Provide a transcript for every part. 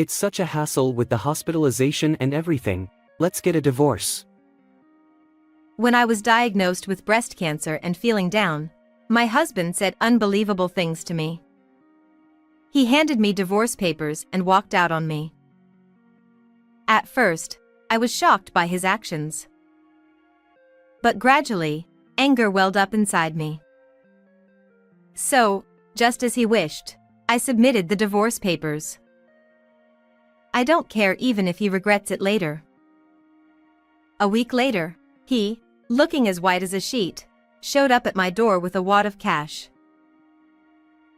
It's such a hassle with the hospitalization and everything. Let's get a divorce. When I was diagnosed with breast cancer and feeling down, my husband said unbelievable things to me. He handed me divorce papers and walked out on me. At first, I was shocked by his actions. But gradually, anger welled up inside me. So, just as he wished, I submitted the divorce papers. I don't care even if he regrets it later. A week later, he, looking as white as a sheet, showed up at my door with a wad of cash.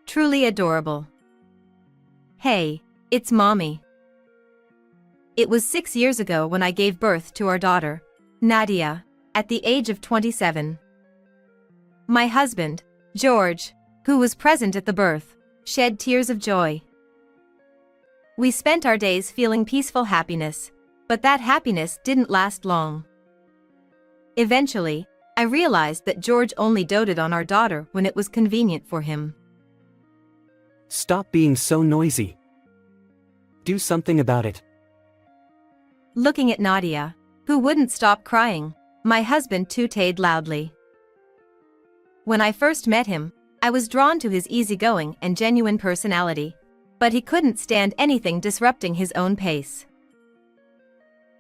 Truly adorable. Hey, it's Mommy. It was 6 years ago when I gave birth to our daughter, Nadia, at the age of 27. My husband, George, who was present at the birth, shed tears of joy. We spent our days feeling peaceful happiness, but that happiness didn't last long. Eventually, I realized that George only doted on our daughter when it was convenient for him. Stop being so noisy. Do something about it. Looking at Nadia, who wouldn't stop crying, my husband tooted loudly. When I first met him, I was drawn to his easygoing and genuine personality, but he couldn't stand anything disrupting his own pace.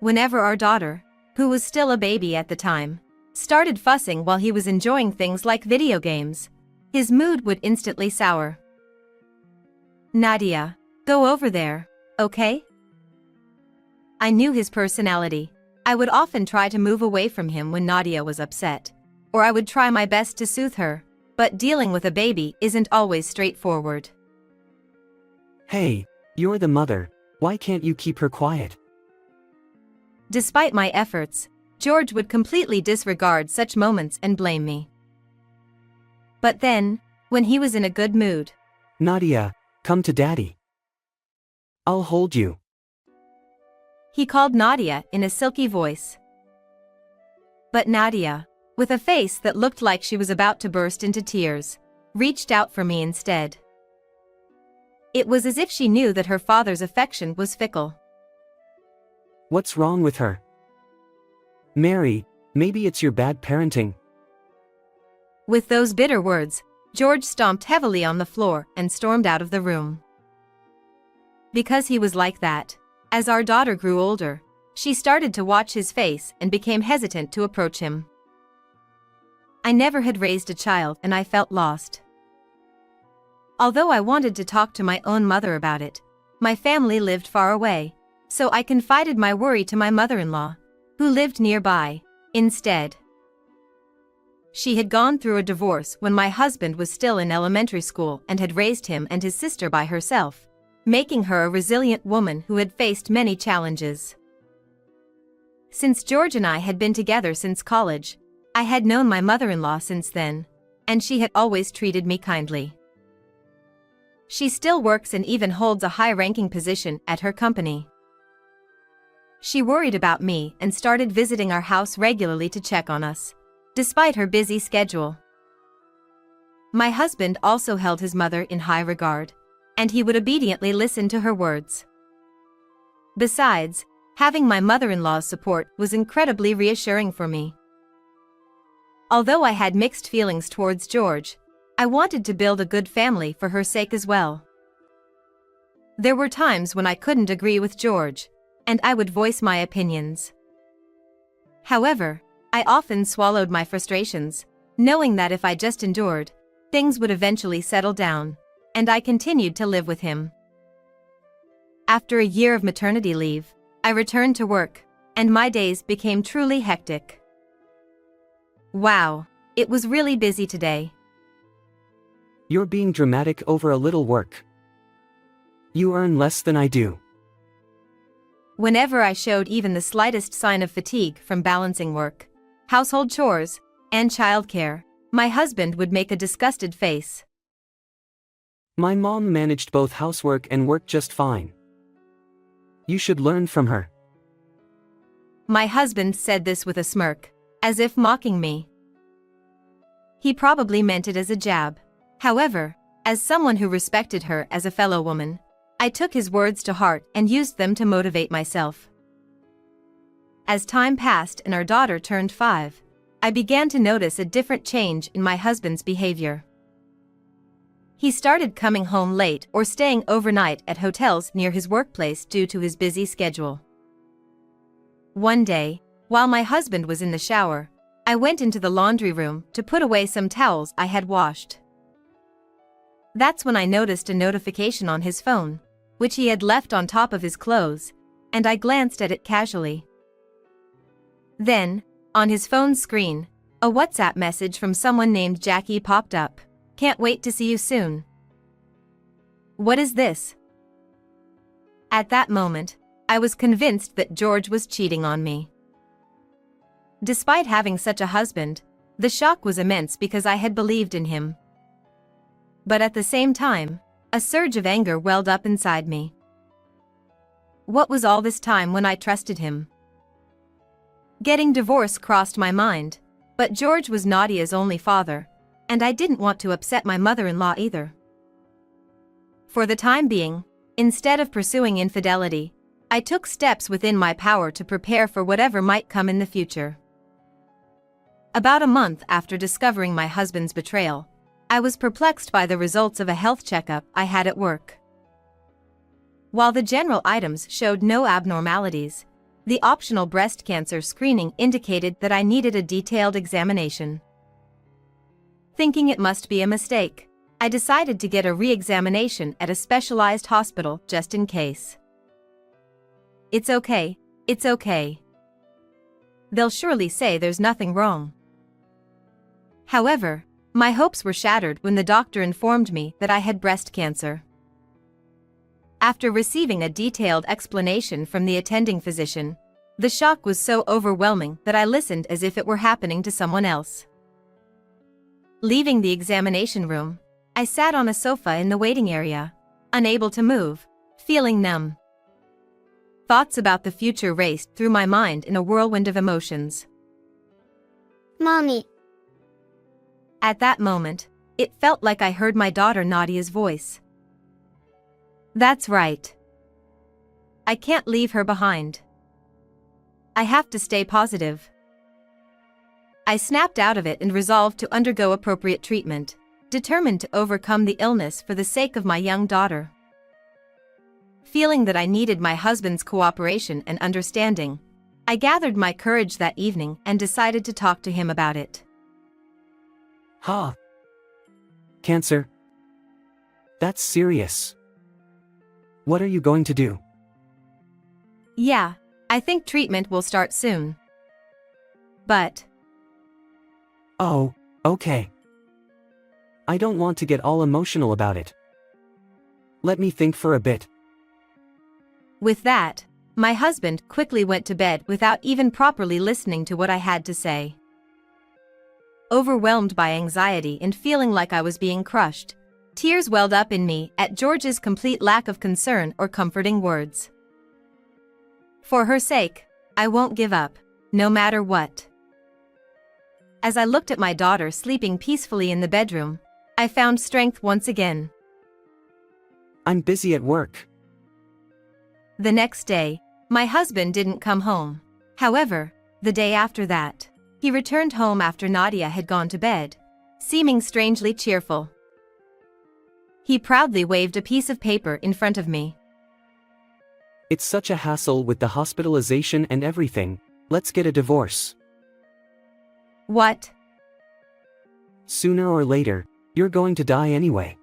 Whenever our daughter, who was still a baby at the time, started fussing while he was enjoying things like video games, his mood would instantly sour. Nadia, go over there, okay? I knew his personality. I would often try to move away from him when Nadia was upset, or I would try my best to soothe her, but dealing with a baby isn't always straightforward. Hey, you're the mother, why can't you keep her quiet? Despite my efforts, George would completely disregard such moments and blame me. But then, when he was in a good mood, Nadia, come to Daddy. I'll hold you. He called Nadia in a silky voice. But Nadia, with a face that looked like she was about to burst into tears, reached out for me instead. It was as if she knew that her father's affection was fickle. What's wrong with her? Mary, maybe it's your bad parenting. With those bitter words, George stomped heavily on the floor and stormed out of the room. Because he was like that, as our daughter grew older, she started to watch his face and became hesitant to approach him. I never had raised a child and I felt lost. Although I wanted to talk to my own mother about it, my family lived far away, so I confided my worry to my mother-in-law, who lived nearby, instead. She had gone through a divorce when my husband was still in elementary school and had raised him and his sister by herself, making her a resilient woman who had faced many challenges. Since George and I had been together since college, I had known my mother-in-law since then, and she had always treated me kindly. She still works and even holds a high-ranking position at her company. She worried about me and started visiting our house regularly to check on us, despite her busy schedule. My husband also held his mother in high regard, and he would obediently listen to her words. Besides, having my mother-in-law's support was incredibly reassuring for me. Although I had mixed feelings towards George, I wanted to build a good family for her sake as well. There were times when I couldn't agree with George, and I would voice my opinions. However, I often swallowed my frustrations, knowing that if I just endured, things would eventually settle down, and I continued to live with him. After a year of maternity leave, I returned to work, and my days became truly hectic. Wow, it was really busy today. You're being dramatic over a little work. You earn less than I do. Whenever I showed even the slightest sign of fatigue from balancing work, household chores, and childcare, my husband would make a disgusted face. My mom managed both housework and work just fine. You should learn from her. My husband said this with a smirk, as if mocking me. He probably meant it as a jab. However, as someone who respected her as a fellow woman, I took his words to heart and used them to motivate myself. As time passed and our daughter turned 5, I began to notice a different change in my husband's behavior. He started coming home late or staying overnight at hotels near his workplace due to his busy schedule. One day, while my husband was in the shower, I went into the laundry room to put away some towels I had washed. That's when I noticed a notification on his phone, which he had left on top of his clothes, and I glanced at it casually. Then, on his phone's screen, a WhatsApp message from someone named Jackie popped up. "Can't wait to see you soon." What is this? At that moment, I was convinced that George was cheating on me. Despite having such a husband, the shock was immense because I had believed in him. But at the same time, a surge of anger welled up inside me. What was all this time when I trusted him? Getting divorced crossed my mind, but George was Nadia's only father, and I didn't want to upset my mother-in-law either. For the time being, instead of pursuing infidelity, I took steps within my power to prepare for whatever might come in the future. About a month after discovering my husband's betrayal, I was perplexed by the results of a health checkup I had at work. While the general items showed no abnormalities, the optional breast cancer screening indicated that I needed a detailed examination. Thinking it must be a mistake, I decided to get a re-examination at a specialized hospital just in case. It's okay, it's okay. They'll surely say there's nothing wrong. However, my hopes were shattered when the doctor informed me that I had breast cancer. After receiving a detailed explanation from the attending physician, the shock was so overwhelming that I listened as if it were happening to someone else. Leaving the examination room, I sat on a sofa in the waiting area, unable to move, feeling numb. Thoughts about the future raced through my mind in a whirlwind of emotions. Mommy. At that moment, it felt like I heard my daughter Nadia's voice. That's right. I can't leave her behind. I have to stay positive. I snapped out of it and resolved to undergo appropriate treatment, determined to overcome the illness for the sake of my young daughter. Feeling that I needed my husband's cooperation and understanding, I gathered my courage that evening and decided to talk to him about it. Cancer? That's serious. What are you going to do? Yeah, I think treatment will start soon. But... Oh, okay. I don't want to get all emotional about it. Let me think for a bit. With that, my husband quickly went to bed without even properly listening to what I had to say. Overwhelmed by anxiety and feeling like I was being crushed, tears welled up in me at George's complete lack of concern or comforting words. For her sake, I won't give up, no matter what. As I looked at my daughter sleeping peacefully in the bedroom, I found strength once again. I'm busy at work. The next day, my husband didn't come home. However, the day after that, he returned home after Nadia had gone to bed, seeming strangely cheerful. He proudly waved a piece of paper in front of me. It's such a hassle with the hospitalization and everything. Let's get a divorce. What? Sooner or later, you're going to die anyway.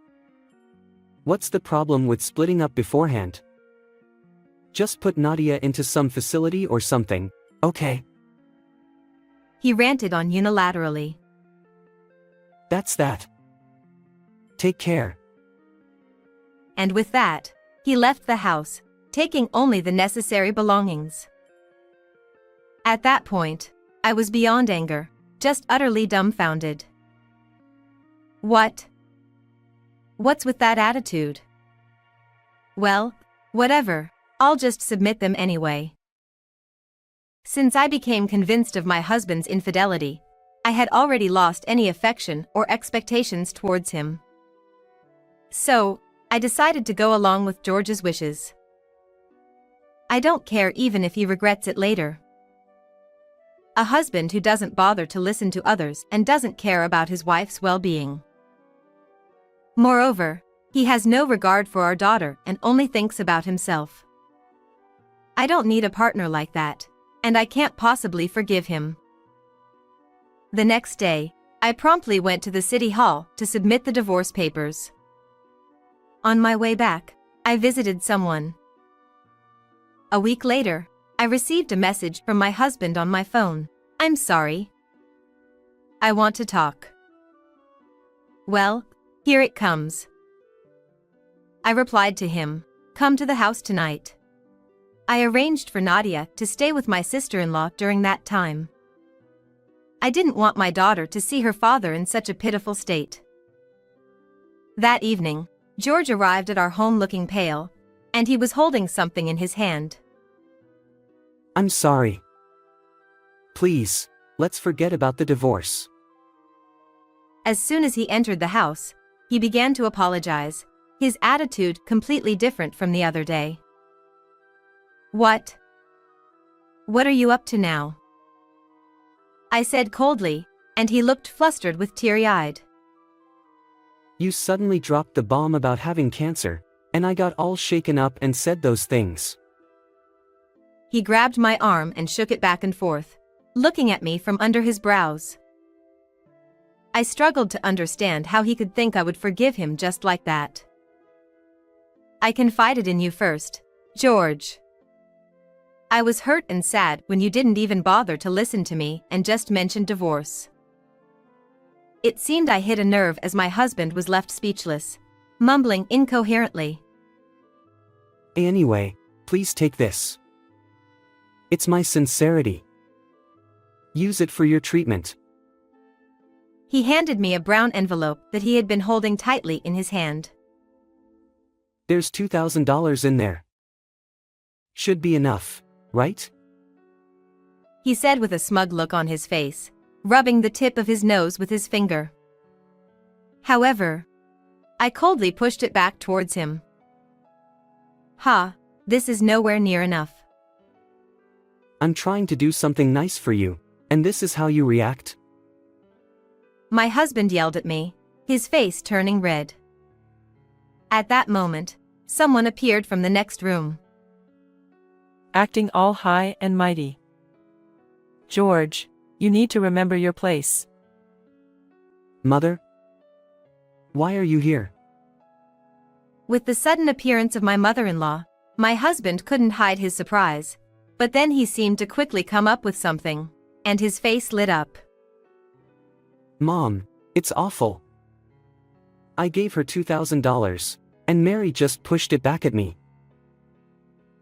What's the problem with splitting up beforehand? Just put Nadia into some facility or something, okay? He ranted on unilaterally. That's that. Take care. And with that, he left the house, taking only the necessary belongings. At that point, I was beyond anger, just utterly dumbfounded. What? What's with that attitude? Well, whatever, I'll just submit them anyway. Since I became convinced of my husband's infidelity, I had already lost any affection or expectations towards him. So, I decided to go along with George's wishes. I don't care even if he regrets it later. A husband who doesn't bother to listen to others and doesn't care about his wife's well-being. Moreover, he has no regard for our daughter and only thinks about himself. I don't need a partner like that, and I can't possibly forgive him. The next day, I promptly went to the city hall to submit the divorce papers. On my way back, I visited someone. A week later, I received a message from my husband on my phone. "I'm sorry. I want to talk." Well, here it comes. I replied to him, "Come to the house tonight." I arranged for Nadia to stay with my sister-in-law during that time. I didn't want my daughter to see her father in such a pitiful state. That evening, George arrived at our home looking pale, and he was holding something in his hand. I'm sorry. Please, let's forget about the divorce. As soon as he entered the house, he began to apologize, his attitude completely different from the other day. What are you up to now?" I said coldly, and he looked flustered with teary-eyed. You suddenly dropped the bomb about having cancer, and I got all shaken up and said those things. He grabbed my arm and shook it back and forth, looking at me from under his brows. I struggled to understand how he could think I would forgive him just like that. "I confided in you first, George. I was hurt and sad when you didn't even bother to listen to me and just mentioned divorce." It seemed I hit a nerve as my husband was left speechless, mumbling incoherently. Anyway, please take this. It's my sincerity. Use it for your treatment. He handed me a brown envelope that he had been holding tightly in his hand. There's $2,000 in there. Should be enough, right? He said with a smug look on his face, rubbing the tip of his nose with his finger. However, I coldly pushed it back towards him. This is nowhere near enough. I'm trying to do something nice for you, and this is how you react? My husband yelled at me, his face turning red. At that moment, someone appeared from the next room. Acting all high and mighty. George, you need to remember your place. Mother? Why are you here? With the sudden appearance of my mother-in-law, my husband couldn't hide his surprise, but then he seemed to quickly come up with something, and his face lit up. Mom, it's awful. I gave her $2,000, and Mary just pushed it back at me.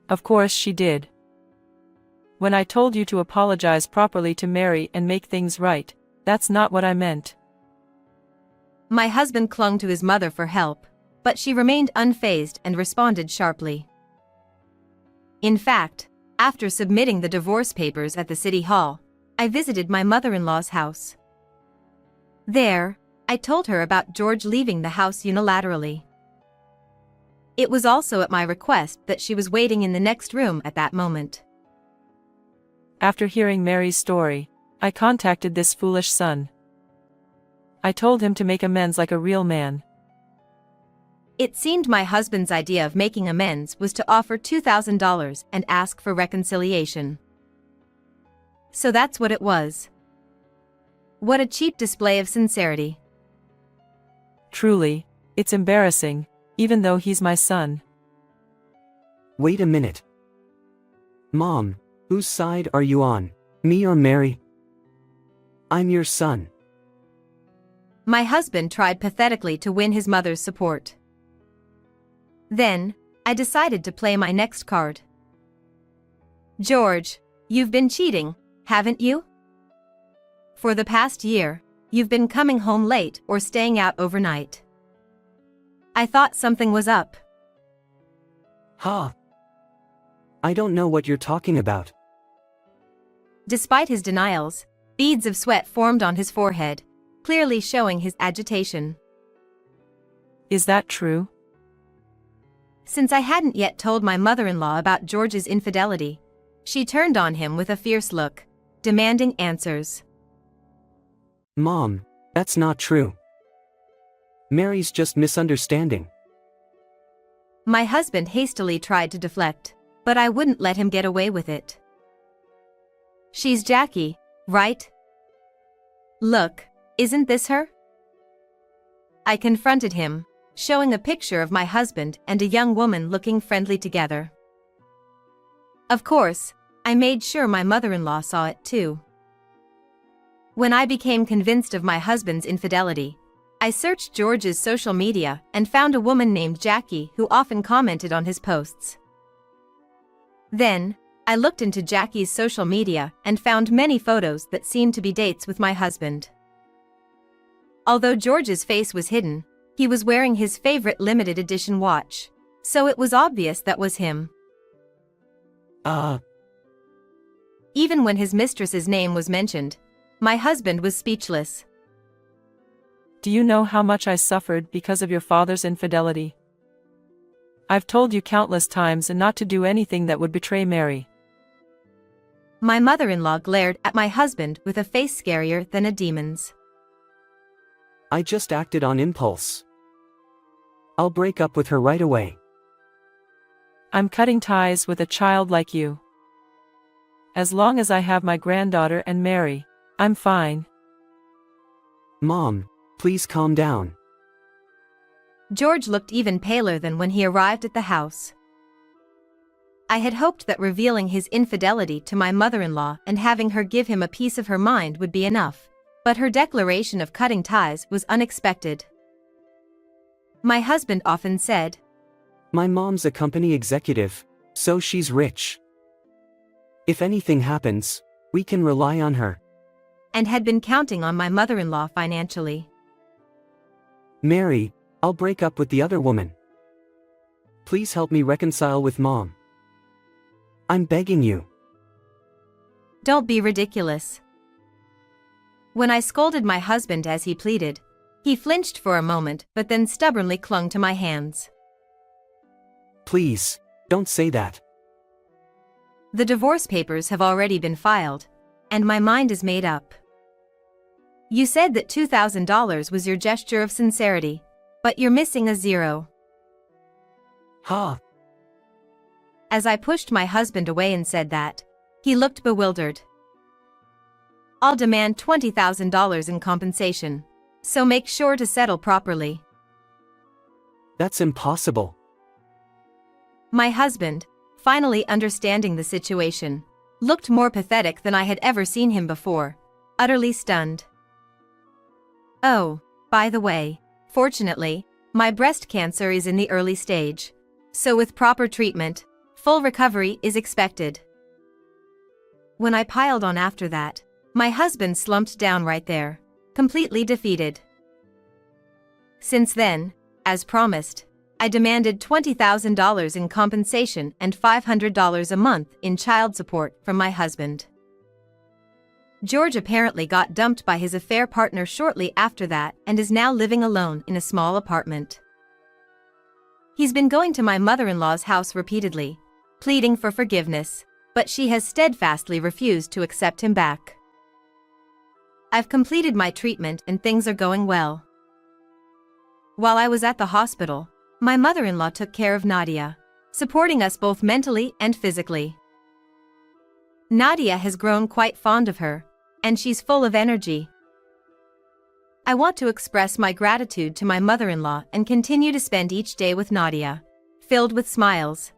Of course she did. When I told you to apologize properly to Mary and make things right, that's not what I meant. My husband clung to his mother for help, but she remained unfazed and responded sharply. In fact, after submitting the divorce papers at the city hall, I visited my mother-in-law's house. There, I told her about George leaving the house unilaterally. It was also at my request that she was waiting in the next room at that moment. After hearing Mary's story, I contacted this foolish son. I told him to make amends like a real man. It seemed my husband's idea of making amends was to offer $2,000 and ask for reconciliation. So that's what it was. What a cheap display of sincerity. Truly, it's embarrassing, even though he's my son. Wait a minute. Mom, whose side are you on, me or Mary? I'm your son. My husband tried pathetically to win his mother's support. Then, I decided to play my next card. George, you've been cheating, haven't you? For the past year, you've been coming home late or staying out overnight. I thought something was up. I don't know what you're talking about. Despite his denials, beads of sweat formed on his forehead, clearly showing his agitation. Is that true? Since I hadn't yet told my mother-in-law about George's infidelity, she turned on him with a fierce look, demanding answers. Mom, that's not true. Mary's just misunderstanding. My husband hastily tried to deflect, but I wouldn't let him get away with it. She's Jackie, right? Look, isn't this her? I confronted him, showing a picture of my husband and a young woman looking friendly together. Of course, I made sure my mother-in-law saw it too. When I became convinced of my husband's infidelity, I searched George's social media and found a woman named Jackie who often commented on his posts. Then, I looked into Jackie's social media and found many photos that seemed to be dates with my husband. Although George's face was hidden, he was wearing his favorite limited edition watch, so it was obvious that was him. Even when his mistress's name was mentioned, my husband was speechless. Do you know how much I suffered because of your father's infidelity? I've told you countless times not to do anything that would betray Mary. My mother-in-law glared at my husband with a face scarier than a demon's. I just acted on impulse. I'll break up with her right away. I'm cutting ties with a child like you. As long as I have my granddaughter and Mary, I'm fine. Mom, please calm down. George looked even paler than when he arrived at the house. I had hoped that revealing his infidelity to my mother-in-law and having her give him a piece of her mind would be enough, but her declaration of cutting ties was unexpected. My husband often said, My mom's a company executive, so she's rich. If anything happens, we can rely on her. And had been counting on my mother-in-law financially. Mary, I'll break up with the other woman. Please help me reconcile with Mom. I'm begging you. Don't be ridiculous. When I scolded my husband as he pleaded, he flinched for a moment but then stubbornly clung to my hands. Please, don't say that. The divorce papers have already been filed, and my mind is made up. You said that $2,000 was your gesture of sincerity, but you're missing a zero. Ha! As I pushed my husband away and said that, he looked bewildered. I'll demand $20,000 in compensation, so make sure to settle properly. That's impossible. My husband, finally understanding the situation, looked more pathetic than I had ever seen him before, utterly stunned. Oh, by the way, fortunately, my breast cancer is in the early stage, so with proper treatment, full recovery is expected. When I piled on after that, my husband slumped down right there, completely defeated. Since then, as promised, I demanded $20,000 in compensation and $500 a month in child support from my husband. George apparently got dumped by his affair partner shortly after that and is now living alone in a small apartment. He's been going to my mother-in-law's house repeatedly, pleading for forgiveness, but she has steadfastly refused to accept him back. I've completed my treatment and things are going well. While I was at the hospital, my mother-in-law took care of Nadia, supporting us both mentally and physically. Nadia has grown quite fond of her, and she's full of energy. I want to express my gratitude to my mother-in-law and continue to spend each day with Nadia, filled with smiles.